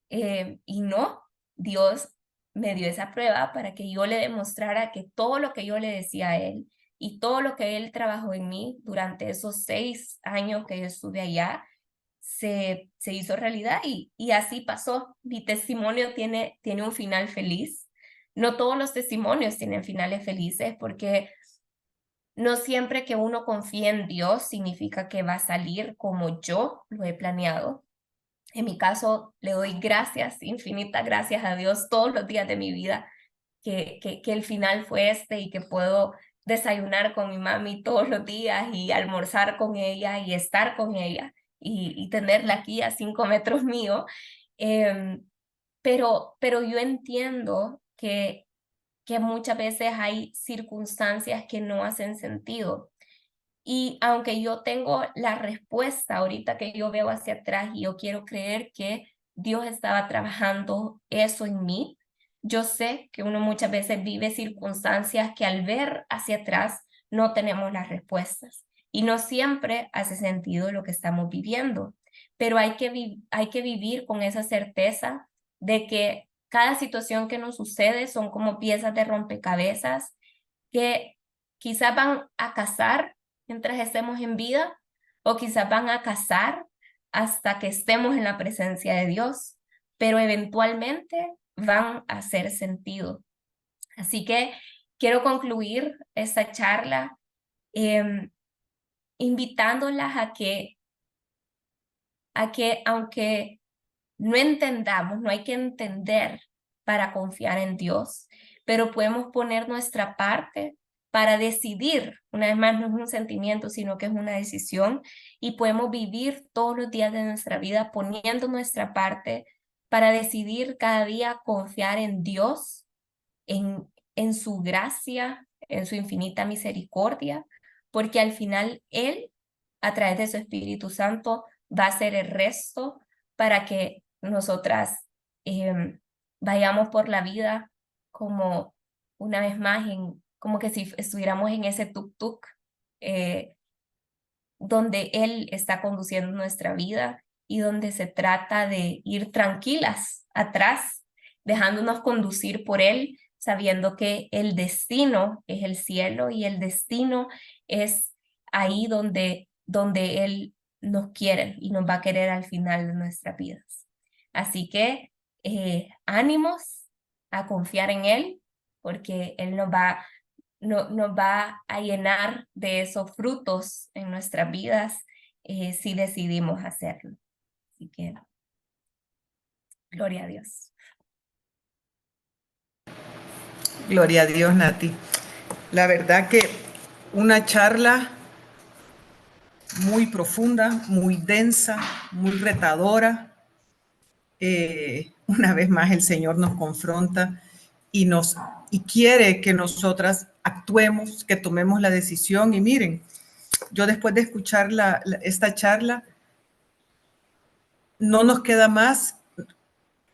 y no, Dios me dio esa prueba para que yo le demostrara que todo lo que yo le decía a Él y todo lo que Él trabajó en mí durante esos 6 años que yo estuve allá, se hizo realidad, y así pasó. Mi testimonio tiene un final feliz. No todos los testimonios tienen finales felices, porque no siempre que uno confía en Dios significa que va a salir como yo lo he planeado. En mi caso, le doy gracias, infinitas gracias a Dios todos los días de mi vida, que el final fue este, y que puedo desayunar con mi mami todos los días y almorzar con ella y estar con ella y tenerla aquí a 5 metros mío. Em, pero yo entiendo que muchas veces hay circunstancias que no hacen sentido. Y aunque yo tengo la respuesta ahorita que yo veo hacia atrás, y yo quiero creer que Dios estaba trabajando eso en mí, yo sé que uno muchas veces vive circunstancias que al ver hacia atrás no tenemos las respuestas. Y no siempre hace sentido lo que estamos viviendo, pero hay que vivir con esa certeza de que cada situación que nos sucede son como piezas de rompecabezas que quizás van a casar mientras estemos en vida, o quizás van a casar hasta que estemos en la presencia de Dios, pero eventualmente van a hacer sentido. Así que quiero concluir esta charla eh, invitándolas a que aunque no entendamos, no hay que entender para confiar en Dios, pero podemos poner nuestra parte para decidir. Una vez más, no es un sentimiento, sino que es una decisión, y podemos vivir todos los días de nuestra vida poniendo nuestra parte para decidir cada día confiar en Dios, en su gracia, en su infinita misericordia, porque al final Él, a través de su Espíritu Santo, va a hacer el resto para que nosotras vayamos por la vida como una vez más, como que si estuviéramos en ese tuk-tuk, eh, donde Él está conduciendo nuestra vida, y donde se trata de ir tranquilas atrás, dejándonos conducir por Él, sabiendo que el destino es el cielo, y el destino es ahí donde Él nos quiere y nos va a querer al final de nuestras vidas. Así que ánimos a confiar en Él, porque Él nos va a llenar de esos frutos en nuestras vidas, si decidimos hacerlo. Así que, gloria a Dios. Gloria a Dios, Nati. La verdad que una charla muy profunda, muy densa, muy retadora. Una vez más el Señor nos confronta y quiere que nosotras actuemos, que tomemos la decisión. Y miren, yo después de escuchar esta charla, no nos queda más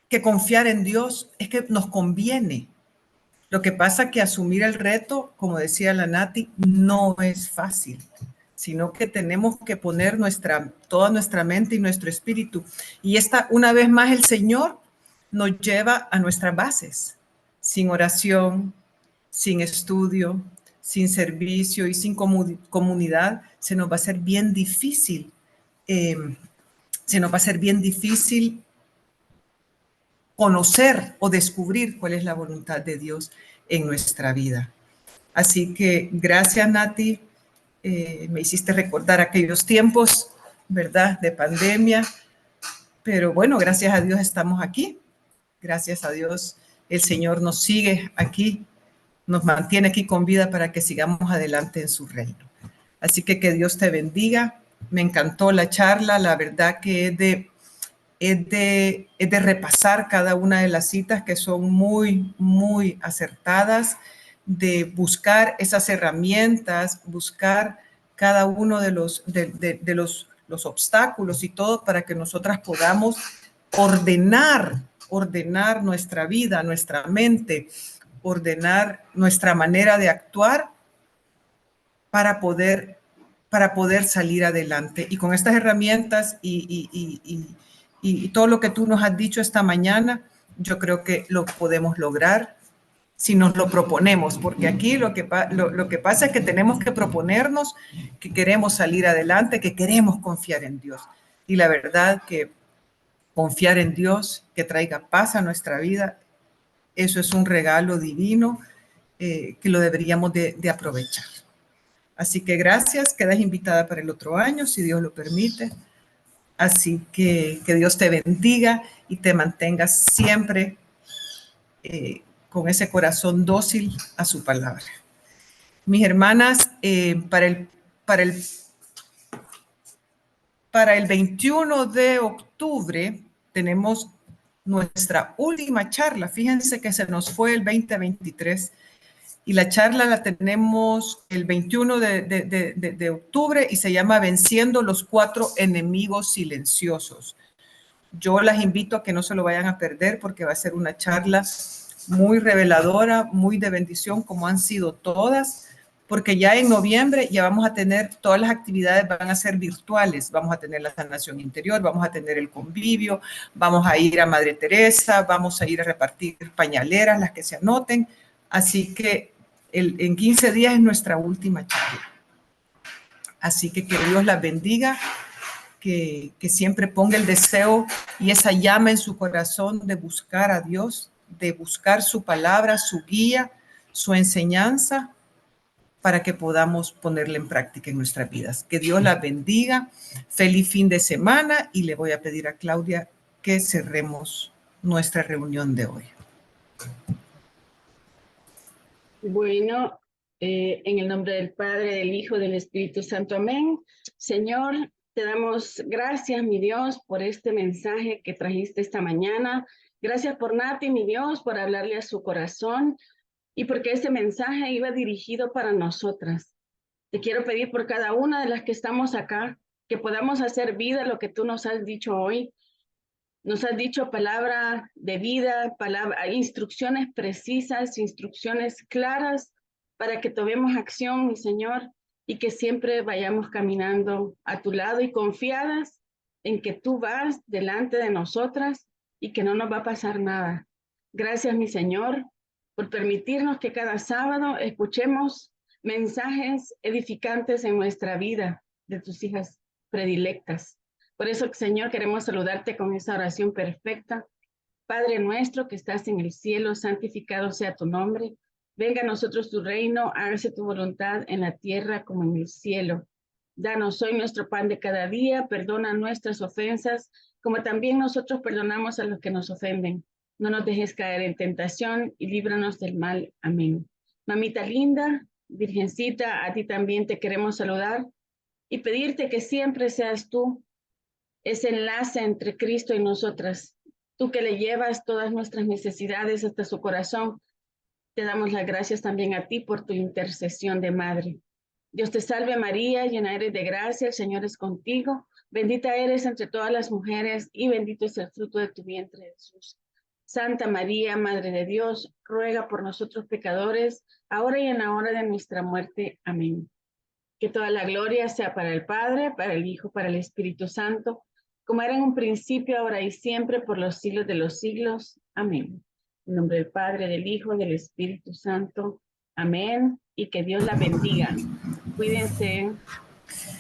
que confiar en Dios. Es que nos conviene. Lo que pasa es que asumir el reto, como decía la Nati, no es fácil, sino que tenemos que poner toda nuestra mente y nuestro espíritu. Y una vez más, el Señor nos lleva a nuestras bases. Sin oración, sin estudio, sin servicio y sin comunidad, se nos va a ser bien difícil. Se nos va a ser bien difícil conocer o descubrir cuál es la voluntad de Dios en nuestra vida. Así que gracias, Nati. Me hiciste recordar aquellos tiempos, ¿verdad?, de pandemia. Pero bueno, gracias a Dios estamos aquí. Gracias a Dios el Señor nos sigue aquí, nos mantiene aquí con vida para que sigamos adelante en su reino. Así que Dios te bendiga. Me encantó la charla. La verdad que es de repasar cada una de las citas que son muy, muy acertadas, de buscar esas herramientas, buscar cada uno de los obstáculos y todo para que nosotras podamos ordenar nuestra vida, nuestra mente, ordenar nuestra manera de actuar para poder salir adelante. Y con estas herramientas y todo lo que tú nos has dicho esta mañana, yo creo que lo podemos lograr si nos lo proponemos, porque aquí lo que pasa es que tenemos que proponernos que queremos salir adelante, que queremos confiar en Dios. Y la verdad que confiar en Dios, que traiga paz a nuestra vida, eso es un regalo divino que lo deberíamos de aprovechar. Así que gracias, quedas invitada para el otro año, si Dios lo permite. Así que Dios te bendiga y te mantengas siempre con ese corazón dócil a su palabra. Mis hermanas, para el 21 de octubre tenemos nuestra última charla. Fíjense que se nos fue el 2023 y la charla la tenemos el 21 de octubre y se llama Venciendo los 4 enemigos silenciosos. Yo las invito a que no se lo vayan a perder porque va a ser una charla muy reveladora, muy de bendición, como han sido todas, porque ya en noviembre ya vamos a tener, todas las actividades van a ser virtuales, vamos a tener la sanación interior, vamos a tener el convivio, vamos a ir a Madre Teresa, vamos a ir a repartir pañaleras, las que se anoten, así que en 15 días es nuestra última charla. Así que Dios las bendiga, que siempre ponga el deseo y esa llama en su corazón de buscar a Dios, de buscar su palabra, su guía, su enseñanza, para que podamos ponerla en práctica en nuestras vidas. Que Dios la bendiga. Feliz fin de semana y le voy a pedir a Claudia que cerremos nuestra reunión de hoy. Bueno, en el nombre del Padre, del Hijo, del Espíritu Santo. Amén. Señor, te damos gracias, mi Dios, por este mensaje que trajiste esta mañana. Gracias por Nati, mi Dios, por hablarle a su corazón y porque este mensaje iba dirigido para nosotras. Te quiero pedir por cada una de las que estamos acá, que podamos hacer vida lo que tú nos has dicho hoy. Nos has dicho palabra de vida, instrucciones precisas, instrucciones claras para que tomemos acción, mi Señor, y que siempre vayamos caminando a tu lado y confiadas en que tú vas delante de nosotras y que no nos va a pasar nada. Gracias, mi Señor, por permitirnos que cada sábado escuchemos mensajes edificantes en nuestra vida de tus hijas predilectas. Por eso, Señor, queremos saludarte con esa oración perfecta. Padre nuestro que estás en el cielo, santificado sea tu nombre. Venga a nosotros tu reino, hágase tu voluntad en la tierra como en el cielo. Danos hoy nuestro pan de cada día, perdona nuestras ofensas, como también nosotros perdonamos a los que nos ofenden. No nos dejes caer en tentación y líbranos del mal. Amén. Mamita linda, Virgencita, a ti también te queremos saludar y pedirte que siempre seas tú ese enlace entre Cristo y nosotras. Tú que le llevas todas nuestras necesidades hasta su corazón, Te damos las gracias también a ti por tu intercesión de madre. Dios te salve María, llena eres de gracia, el Señor es contigo. Bendita eres entre todas las mujeres y bendito es el fruto de tu vientre, Jesús. Santa María, Madre de Dios, ruega por nosotros pecadores, ahora y en la hora de nuestra muerte. Amén. Que toda la gloria sea para el Padre, para el Hijo, para el Espíritu Santo, como era en un principio, ahora y siempre, por los siglos de los siglos. Amén. En nombre del Padre, del Hijo, del Espíritu Santo. Amén. Y que Dios la bendiga. Cuídense.